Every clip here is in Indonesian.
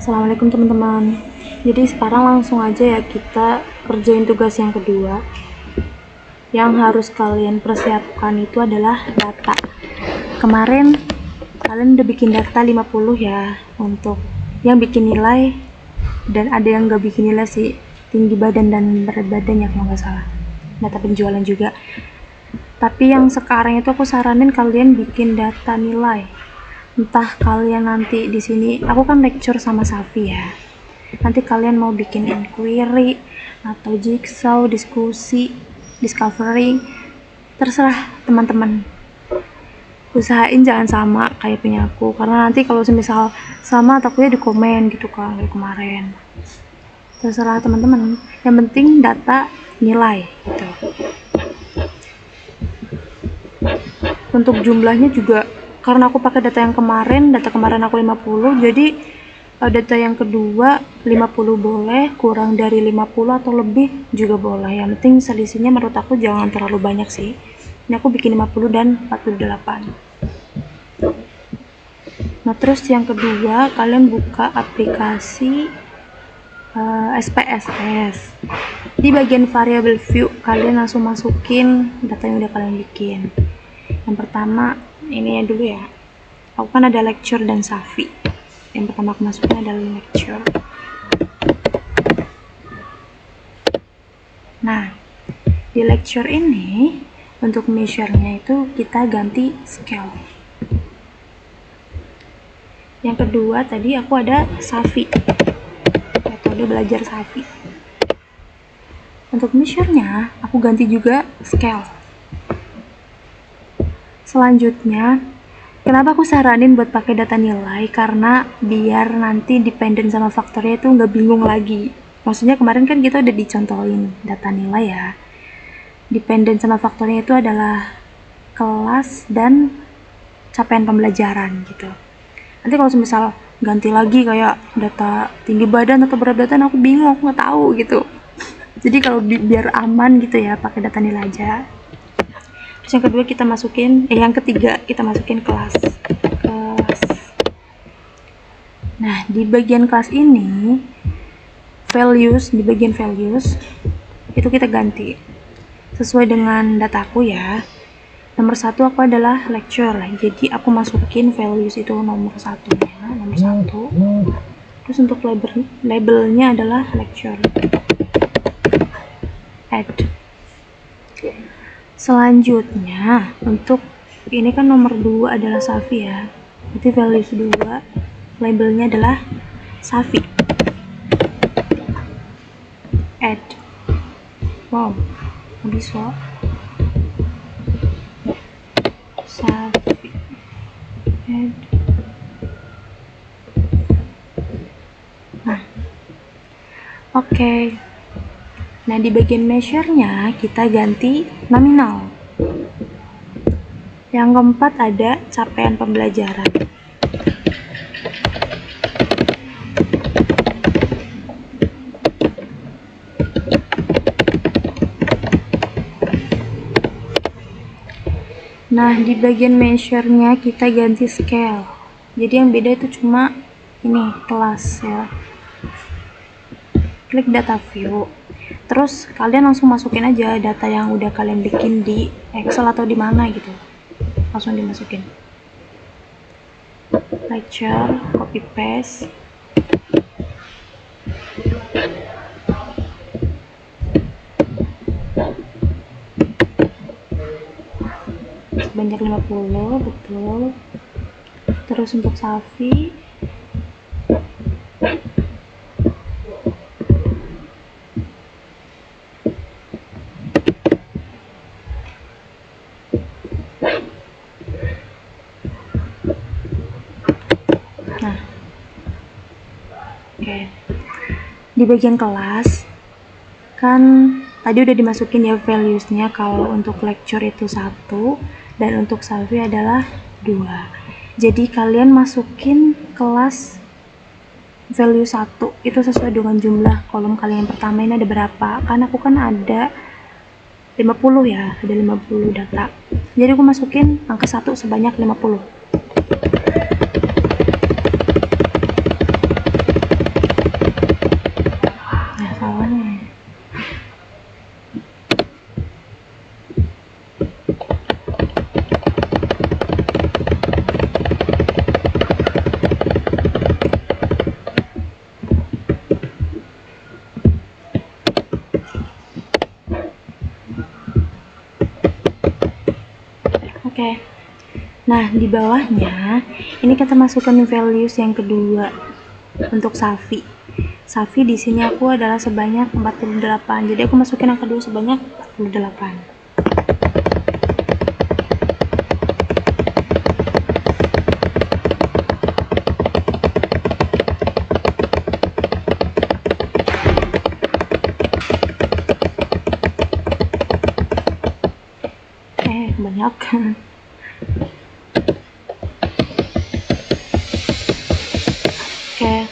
Assalamualaikum teman-teman. Jadi sekarang langsung aja ya kita kerjain tugas yang kedua. Yang harus kalian persiapkan itu adalah data. Kemarin kalian udah bikin data 50 ya, untuk yang bikin nilai, dan ada yang gak bikin nilai sih, tinggi badan dan berat badan ya kalau nggak salah. Data penjualan juga. Tapi yang sekarang itu aku saranin kalian bikin data nilai. Entah kalian nanti di sini, aku kan lecture sama Safi ya. Nanti kalian mau bikin inquiry atau jigsaw, diskusi, discovery, terserah teman-teman. Usahain jangan sama kayak punya aku, karena nanti kalau semisal sama takutnya di komen gitu kan, kayak kemarin. Terserah teman-teman. Yang penting data nilai gitu. Untuk jumlahnya juga karena aku pakai data kemarin aku 50, jadi data yang kedua 50 boleh, kurang dari 50 atau lebih juga boleh. Yang penting selisihnya menurut aku jangan terlalu banyak sih. Ini aku bikin 50 dan 48. Nah, terus yang kedua kalian buka aplikasi SPSS. Di bagian variable view kalian langsung masukin data yang udah kalian bikin. Yang pertama ini ya dulu ya, aku kan ada lecture dan Safi. Yang pertama aku masukin adalah lecture. Nah, di lecture ini untuk measure-nya itu kita ganti scale. Yang kedua tadi aku ada Safi, metode belajar Safi. Untuk measure-nya aku ganti juga scale. Selanjutnya, kenapa aku saranin buat pakai data nilai? Karena biar nanti dependen sama faktornya itu nggak bingung lagi. Maksudnya kemarin kan kita udah dicontohin data nilai ya. Dependen sama faktornya itu adalah kelas dan capaian pembelajaran gitu. Nanti kalau misal ganti lagi kayak data tinggi badan atau berat badan, aku bingung, aku nggak tahu gitu. Jadi kalau biar aman gitu ya, pakai data nilai aja. Terus yang kedua kita masukin, yang ketiga kita masukin kelas. Nah, di bagian kelas ini values, di bagian values itu kita ganti sesuai dengan dataku ya. Nomor 1 aku adalah lecture, jadi aku masukin values itu nomor 1-nya, nomor 1. Terus untuk labelnya adalah lecture. Add. Selanjutnya untuk ini kan nomor 2 adalah Safi ya, berarti values 2, labelnya adalah Safi. Add. Wow, bisa Safi. Add. Nah, oke. Nah, di bagian measure-nya kita ganti nominal. Yang keempat ada capaian pembelajaran. Nah, di bagian measure-nya kita ganti scale. Jadi yang beda itu cuma ini, kelas ya. Klik data view. Terus kalian langsung masukin aja data yang udah kalian bikin di Excel atau di mana gitu. Langsung dimasukin. Lecture, copy paste. Sebanyak 50, betul. Terus untuk Safi di bagian kelas kan tadi udah dimasukin ya values-nya. Kalau untuk lecture itu 1 dan untuk Safi adalah 2. Jadi kalian masukin kelas value 1 itu sesuai dengan jumlah kolom kalian yang pertama ini ada berapa. Kan aku kan ada 50 ya, ada 50 data. Jadi aku masukin angka 1 sebanyak 50. Nah, di bawahnya ini kita masukkan values yang kedua untuk Safi. Safi di sini aku adalah sebanyak 48. Jadi aku masukin yang kedua sebanyak 48. Banyak. Oke.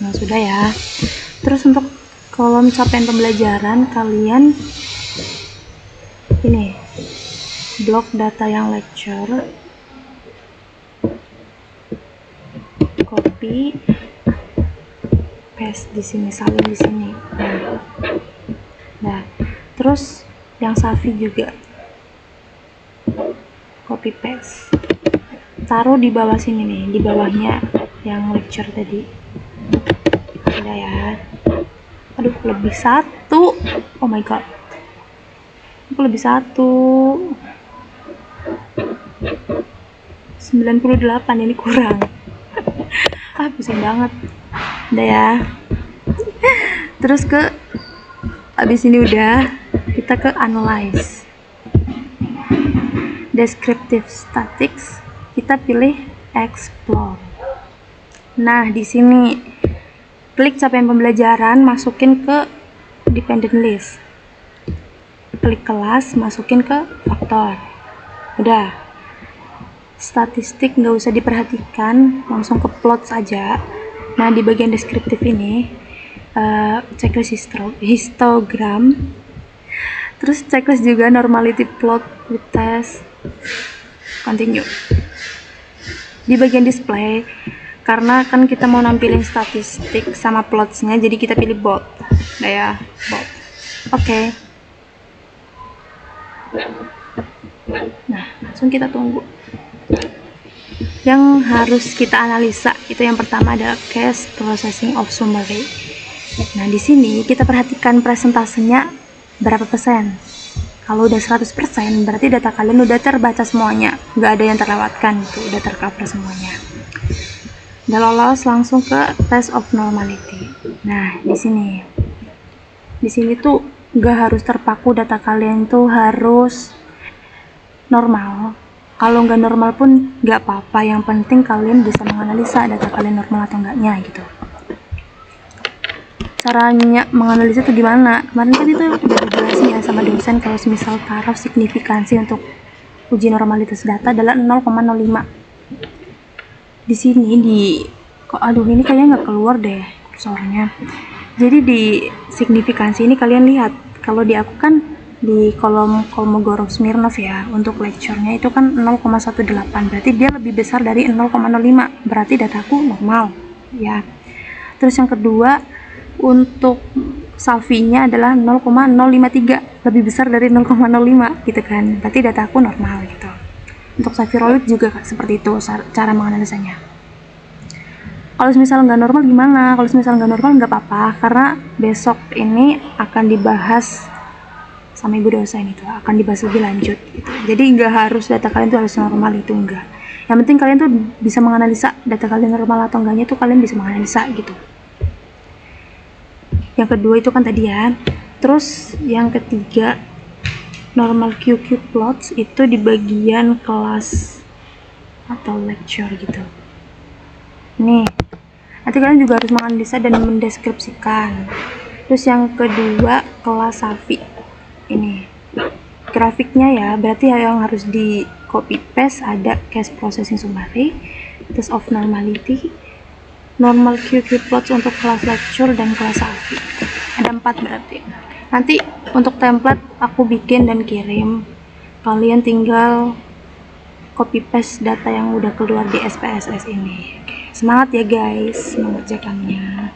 Nah, sudah ya. Terus untuk kolom capaian pembelajaran kalian ini blok data yang lecture, copy paste di sini, salin di sini. Nah, terus yang Safi juga copy paste, taruh di bawah sini nih, di bawahnya yang lecture tadi. Udah ya. Aduh, lebih satu. Oh my god, aku lebih satu. 98 ini kurang. Pusing banget. Udah ya. Terus ke abis ini udah, kita ke analyze, descriptive statistics, kita pilih explore. Nah, di sini klik capaian pembelajaran, masukin ke dependent list, klik kelas, masukin ke faktor. Udah, statistik nggak usah diperhatikan, langsung ke plot saja. Nah, di bagian deskriptif ini checklist histogram, terus checklist juga normality plot with test, continue. Di bagian display, karena kan kita mau nampilin statistik sama plotsnya, jadi kita pilih bold. Nah ya, bold. Oke. Nah, langsung kita tunggu. Yang harus kita analisa itu yang pertama adalah case processing of summary. Nah, di sini kita perhatikan presentasenya berapa persen. Kalau udah 100%, berarti data kalian udah terbaca semuanya, nggak ada yang terlewatkan, itu udah tercover semuanya. Udah lolos, langsung ke test of normality. Nah, di sini tuh nggak harus terpaku, data kalian tuh harus normal. Kalau nggak normal pun nggak apa-apa, yang penting kalian bisa menganalisa data kalian normal atau enggaknya gitu. Caranya menganalisa itu gimana? Kemarin kan itu udah dijelasin ya sama dosen, kalau misal taruh signifikansi untuk uji normalitas data adalah 0,05. Di sini ini kayaknya nggak keluar deh kursornya. Jadi di signifikansi ini kalian lihat, kalau di aku kan di kolom Kolmogorov-Smirnov ya, untuk lecture-nya itu kan 0,18, berarti dia lebih besar dari 0,05, berarti dataku normal ya. Terus yang kedua, untuk Safi-nya adalah 0,053, lebih besar dari 0,05 gitu kan, berarti dataku normal gitu. Untuk Safiroid juga seperti itu cara menganalisanya. Kalau misal nggak normal gimana? Kalau misal nggak normal nggak apa-apa, karena besok ini akan dibahas sama ibu dosen, itu akan dibahas lebih lanjut gitu. Jadi nggak harus data kalian tuh harus normal, itu enggak. Yang penting kalian tuh bisa menganalisa data kalian normal atau enggaknya, tuh kalian bisa menganalisa gitu. Yang kedua itu kan tadi ya. Terus yang ketiga, normal QQ plots itu di bagian kelas atau lecture gitu. Nih, nanti kalian juga harus menganalisa dan mendeskripsikan. Terus yang kedua, kelas Safi. Ini grafiknya ya, berarti yang harus di copy paste ada case processing summary, test of normality, normal QQ plots untuk kelas lecture dan kelas Safi. Ada 4 berarti. Nanti untuk template aku bikin dan kirim, kalian tinggal copy paste data yang udah keluar di SPSS ini. Semangat ya guys mengerjakannya.